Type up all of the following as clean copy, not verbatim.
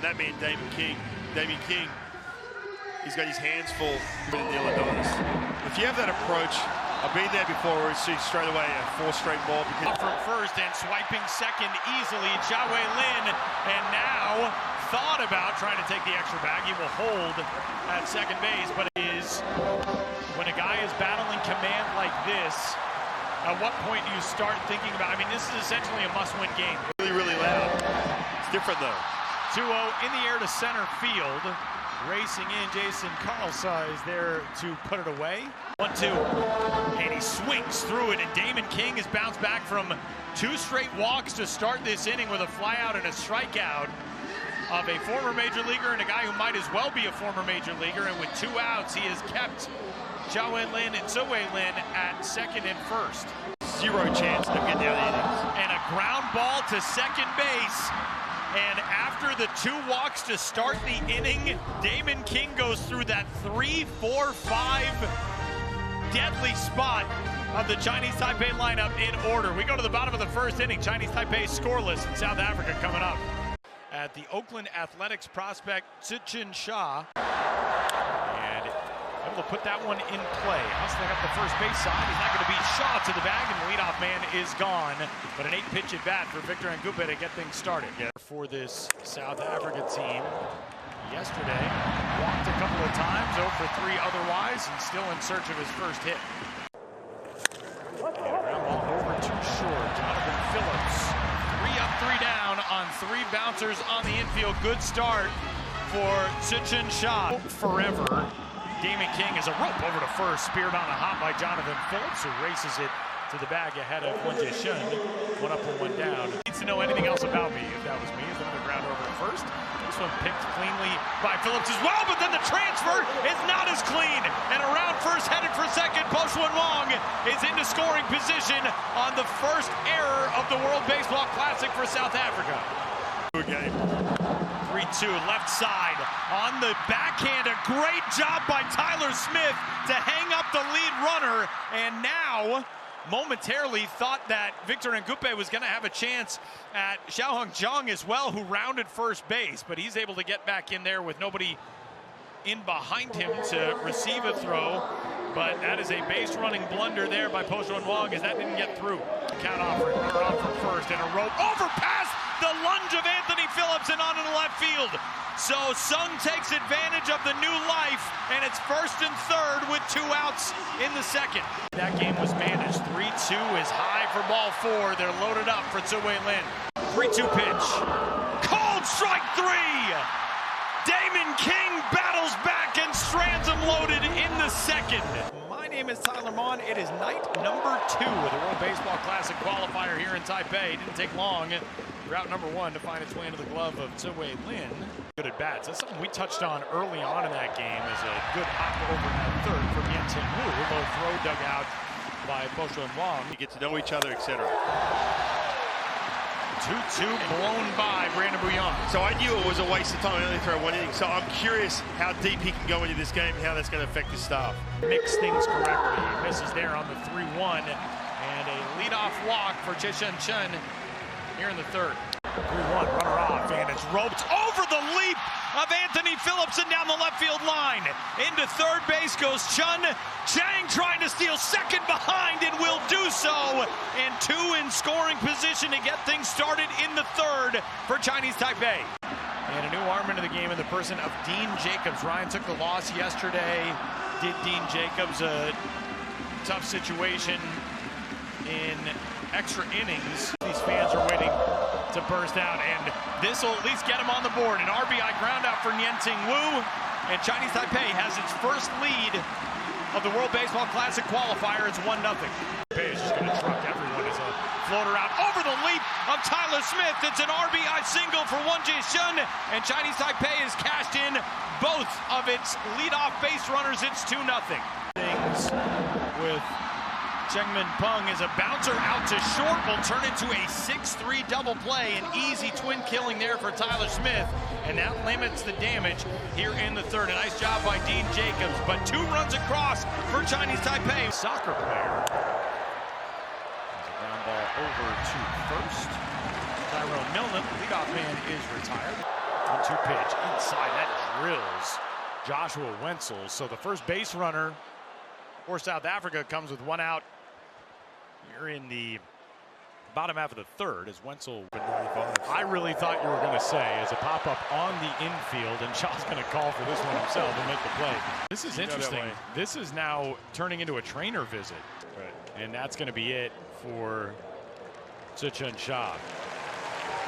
and that man Damien King, he's got his hands full with the Illinois. If you have that approach, I've been there before where it's straight away a 4 straight ball. Up from first and swiping second easily, Zhao Weilin, and now thought about trying to take the extra bag. He will hold at second base, but it is when a guy is battling command like this, at what point do you start thinking about, I mean, this is essentially a must-win game. Really, really loud. It's different though. 2-0 in the air to center field. Racing in, Jason Carlsa is there to put it away. 1-2, and he swings through it, and Damon King has bounced back from 2 straight walks to start this inning with a flyout and a strikeout of a former major leaguer and a guy who might as well be a former major leaguer. And with 2 outs, he has kept Zhao Weilin and So Weilin at second and first. 0 chance of getting out of the innings. And a ground ball to second base. And after the 2 walks to start the inning, Damon King goes through that 3, 4, 5 deadly spot of the Chinese Taipei lineup in order. We go to the bottom of the first inning. Chinese Taipei scoreless in South Africa coming up. At the Oakland Athletics prospect, Tzu-Chin Shah. And able to put that one in play. Hustling up the first base side. He's not going to beat Shaw to the bag, and the leadoff man is gone. But an 8-pitch at bat for Victor Ngupe to get things started. For this South Africa team yesterday, walked a couple of times, 0 for 3 otherwise, and still in search of his first hit. And a ground ball over too short. Jonathan Phillips, 3 up, 3 down on 3 bouncers on the infield. Good start for Tzu-Chin Shah. Forever. Damon King is a rope over to first, speared on a hop by Jonathan Phillips, who races it to the bag ahead of Wen Jie-shun. 1 up and 1 down. Needs to know anything else about me if that was me. Is another ground over to first. This one picked cleanly by Phillips as well, but then the transfer is not as clean. And around first, headed for second, Po Shun Wong is into scoring position on the first error of the World Baseball Classic for South Africa. Good game. 3-2, left side on the backhand. A great job by Tyler Smith to hang up the lead runner. And now, momentarily thought that Victor Ngupe was going to have a chance at Xiaohong Zhang as well, who rounded first base. But he's able to get back in there with nobody in behind him to receive a throw. But that is a base running blunder there by Po Shun Wong, as that didn't get through. Count offering, runner off from first, and a rope over past the lunge of Anthony Phillips and on to the left field. So Sung takes advantage of the new life, and it's first and third with 2 outs in the second. That game was managed. 3-2 is high for ball 4. They're loaded up for Zhao Weilin. 3-2 pitch. Called strike 3. Damon King battles back and strands him loaded in the second. My name is Tyler Mon. It is night number 2 of the World Baseball Classic qualifier here in Taipei. It didn't take long. Route number 1 to find its way into the glove of Zhao Weilin. Good at bats. That's something we touched on early on in that game, is a good hop over at third from Yen-Tin Wu. Low throw dug out by Po Shun Wong. You get to know each other, etc. 2-2 blown by Brandon Bouillon. So I knew it was a waste of time to only throw 1 inning. So I'm curious how deep he can go into this game, how that's going to affect his staff. Mix things correctly. He misses there on the 3-1. And a leadoff walk for Jie-Shen Chen here in the third. 3-1, runner off, and it's roped over the leap of Anthony Phillips and down the left field line. Into third base goes Chun. Chang trying to steal second behind and will do so. And 2 in scoring position to get things started in the third for Chinese Taipei. And a new arm into the game in the person of Dean Jacobs. Ryan took the loss yesterday. Did Dean Jacobs a tough situation in extra innings. These fans are waiting to burst out, and this will at least get him on the board. An RBI ground out for Yen-Tin Wu, and Chinese Taipei has its first lead of the World Baseball Classic qualifier. It's 1-0. Taipei is just going to truck everyone as a floater out over the leap of Tyler Smith. It's an RBI single for Wen Jie-shun, and Chinese Taipei has cashed in both of its leadoff base runners. It's 2-0. Things with Chengmin Peng is a bouncer out to short, will turn into a 6-3 double play. An easy twin killing there for Tyler Smith, and that limits the damage here in the third. A nice job by Dean Jacobs, but 2 runs across for Chinese Taipei. Soccer player. There's a ground ball over to first. Tyrone Milne, the leadoff man, is retired. 1-2 pitch inside. That drills Joshua Wenzel. So the first base runner for South Africa comes with one out here in the bottom half of the third as Wenzel. I really thought you were going to say as a pop-up on the infield, and Shaw's going to call for this one himself and make the play. This is interesting. This is now turning into a trainer visit. Right. And that's going to be it for Taiwan Shah.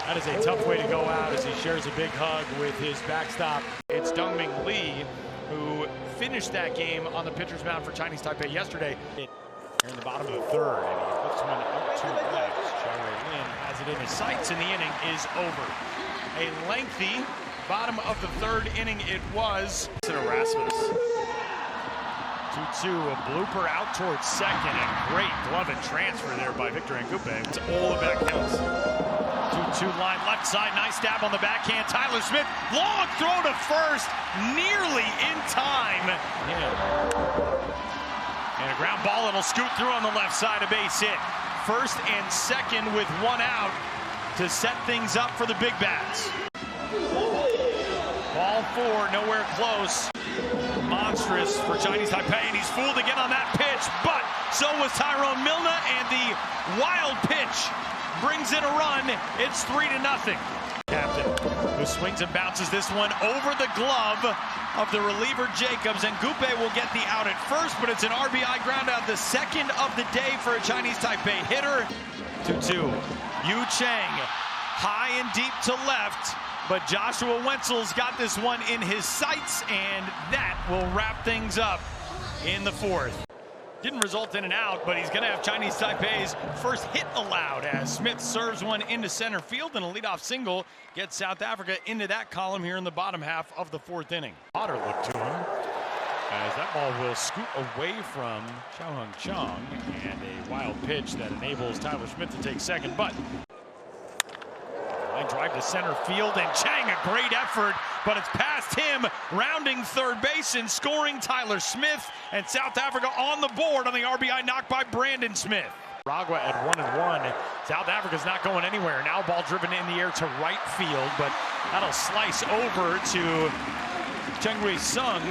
That is a tough way to go out as he shares a big hug with his backstop. It's Dongming Lee who finished that game on the pitcher's mound for Chinese Taipei yesterday. Here in the bottom of the third, and he lifts one out to left. Lin has it in his sights, and the inning is over. A lengthy bottom of the third inning it was. Erasmus. 2-2, a blooper out towards second, and great glove and transfer there by Victor Ngupe. It's all about counts. 2-2 line left side, nice stab on the backhand. Tyler Smith, long throw to first, nearly in time. And a ground ball, it'll scoot through on the left side, a base hit. First and second with one out to set things up for the Big Bats. Ball four, nowhere close. Monstrous for Chinese Taipei, and he's fooled again on that pitch, but so was Tyrone Milne, and the wild pitch brings in a run. It's 3-0. Captain, who swings and bounces this one over the glove of the reliever Jacobs, and Ngupe will get the out at first, but it's an RBI ground out, the second of the day for a Chinese Taipei hitter. 2-2. Yu Chang, high and deep to left, but Joshua Wenzel's got this one in his sights, and that will wrap things up in the fourth. Didn't result in an out, but he's going to have Chinese Taipei's first hit allowed as Smith serves one into center field, and a leadoff single gets South Africa into that column here in the bottom half of the fourth inning. Potter looked to him as that ball will scoot away from Chow Hung Chong, and a wild pitch that enables Tyler Smith to take second, but line drive to center field, and Chang, a great effort, but it's past him, rounding third base and scoring Tyler Smith, and South Africa on the board on the RBI knock by Brandon Smith. Ragua at 1-1. South Africa's not going anywhere. Now ball driven in the air to right field, but that'll slice over to Cheng-Wei Sung.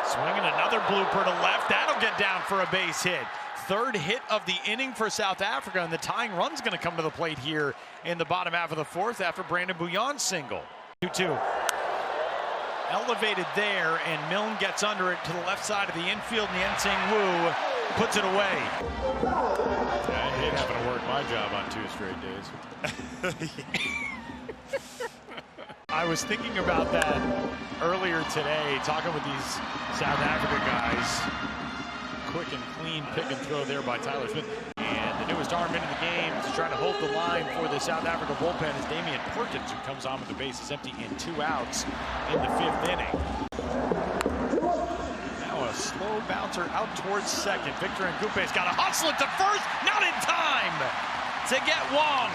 Swinging another blooper to left. That'll get down for a base hit. Third hit of the inning for South Africa, and the tying run's going to come to the plate here in the bottom half of the fourth after Brandon Bouillon's single. 2-2. Elevated there, and Milne gets under it to the left side of the infield, and Yen-Tsing Wu puts it away. I hate having to work my job on 2 straight days. I was thinking about that earlier today, talking with these South Africa guys. Quick and clean pick and throw there by Tyler Smith. And the newest arm into the game to try to hold the line for the South Africa bullpen is Damian Perkins, who comes on with the bases empty and 2 outs in the 5th inning. Now a slow bouncer out towards second. Victor Ngupe's got to hustle it to first, not in time to get Wong.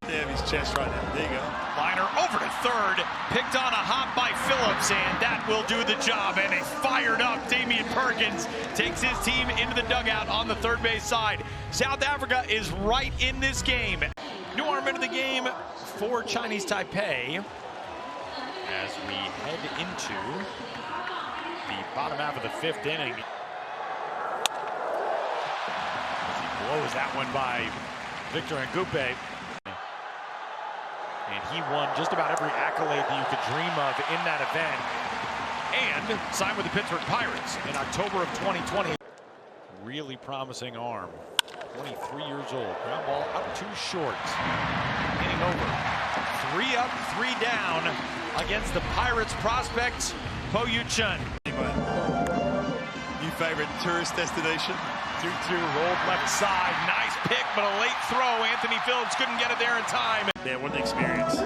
Damn his chest right now. There you go. Liner over to third, picked on a hop by Phillips, and that will do the job. And a fired up Damian Perkins takes his team into the dugout on the third base side. South Africa is right in this game. New arm into the game for Chinese Taipei as we head into the bottom half of the 5th inning. As he blows that one by Victor Ngupe. And he won just about every accolade that you could dream of in that event. And signed with the Pittsburgh Pirates in October of 2020. Really promising arm. 23 years old. Ground ball out too short. Inning over. 3 up, 3 down against the Pirates prospect, Po Yu Chun. New favorite tourist destination. 2-2 rolled left side. Nice pick, but a late throw. Anthony Phillips couldn't get it there in time. Yeah, what an experience.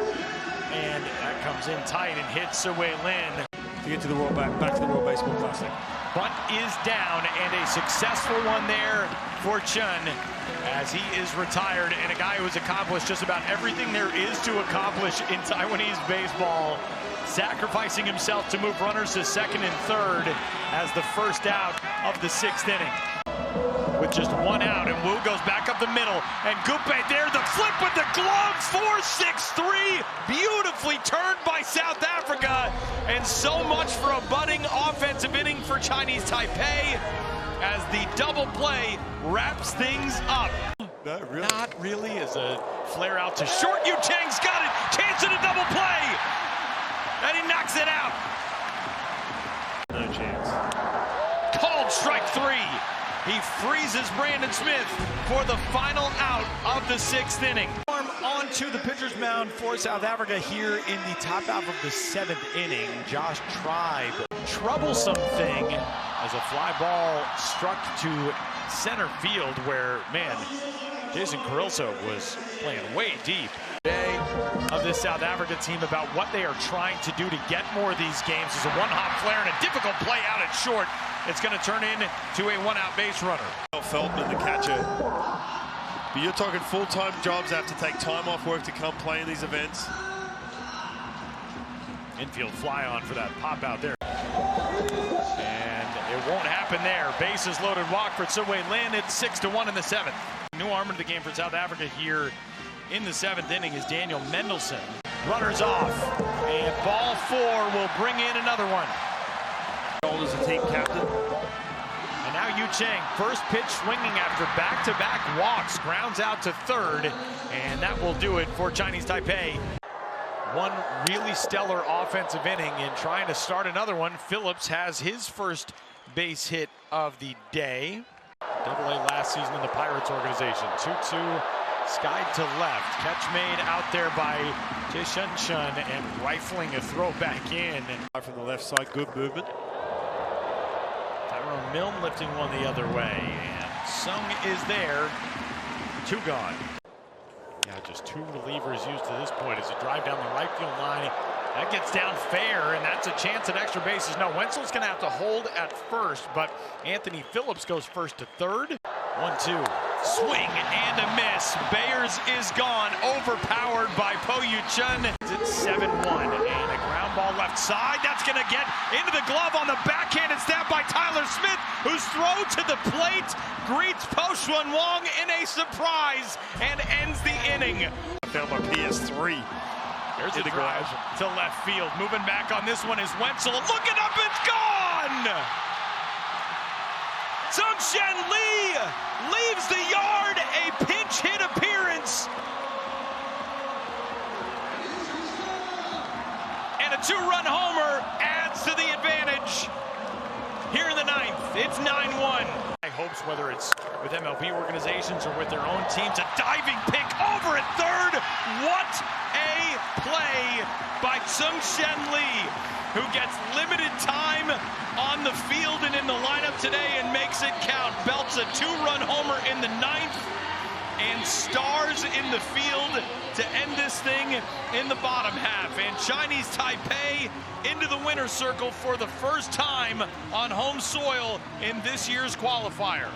And that comes in tight and hits Wei Lin. To get to the back to the World Baseball Classic. Bunt is down, and a successful one there for Chun as he is retired, and a guy who has accomplished just about everything there is to accomplish in Taiwanese baseball, sacrificing himself to move runners to second and third as the first out of the 6th inning. With just 1 out, and Wu goes back up the middle, and Ngupe there, the flip with the glove, 4-6-3, beautifully turned by South Africa, and so much for a budding offensive inning for Chinese Taipei as the double play wraps things up. Not really, as a flare out to short. Yu Cheng's got it, chance at a double play, and he knocks it out. No chance. Called strike 3. He freezes Brandon Smith for the final out of the 6th inning. Onto the pitcher's mound for South Africa here in the top half of the 7th inning. Josh Tribe, troublesome thing as a fly ball struck to center field where, man, Jason Carilso was playing way deep. Today of this South Africa team about what they are trying to do to get more of these games is a one-hop flare and a difficult play out at short. It's going to turn into a one-out base runner. Feldman, the catcher. But you're talking full-time jobs, have to take time off work to come play in these events. Infield fly on for that pop out there. And it won't happen there. Bases loaded, walk for Subway Lin. It's 6-1 in the 7th. New arm of the game for South Africa here in the 7th inning is Daniel Mendelsohn. Runners off, and ball 4 will bring in another one. As a team captain. And now Yu Cheng, first pitch swinging after back-to-back walks, grounds out to third, and that will do it for Chinese Taipei. One really stellar offensive inning, and trying to start another one, Phillips has his first base hit of the day. Double-A last season in the Pirates organization. 2-2, skied to left. Catch made out there by Taishan Chun, and rifling a throw back in. From the left side, good movement. Tyrone Milne lifting one the other way, and Sung is there. 2 gone. Yeah, just 2 relievers used to this point as a drive down the right field line. That gets down fair, and that's a chance at extra bases. No, Wenzel's going to have to hold at first, but Anthony Phillips goes first to third. 1-2, swing and a miss. Bayers is gone, overpowered by Po Yu Chun. It's 7-1, and a ground ball left side. That's going to get into the glove on the backhand. It's stabbed by Tyler Smith, whose throw to the plate greets Po Shun Wong in a surprise and ends the inning. Found my PS3. There's a drive to left field. Moving back on this one is Wenzel. Looking up, it's gone! Sung Shen Lee leaves the yard, a pinch hit appearance. And a 2-run homer adds to the advantage. Here in the 9th, it's 9-1. Hopes, whether it's with MLB organizations or with their own teams, a diving pick over at third. What a play by Sung Shen Lee, who gets limited time on the field and in the lineup today and makes it count. Belts a 2-run homer in the 9th and stars in the field to end this thing in the bottom half. And Chinese Taipei into the winner's circle for the first time on home soil in this year's qualifier.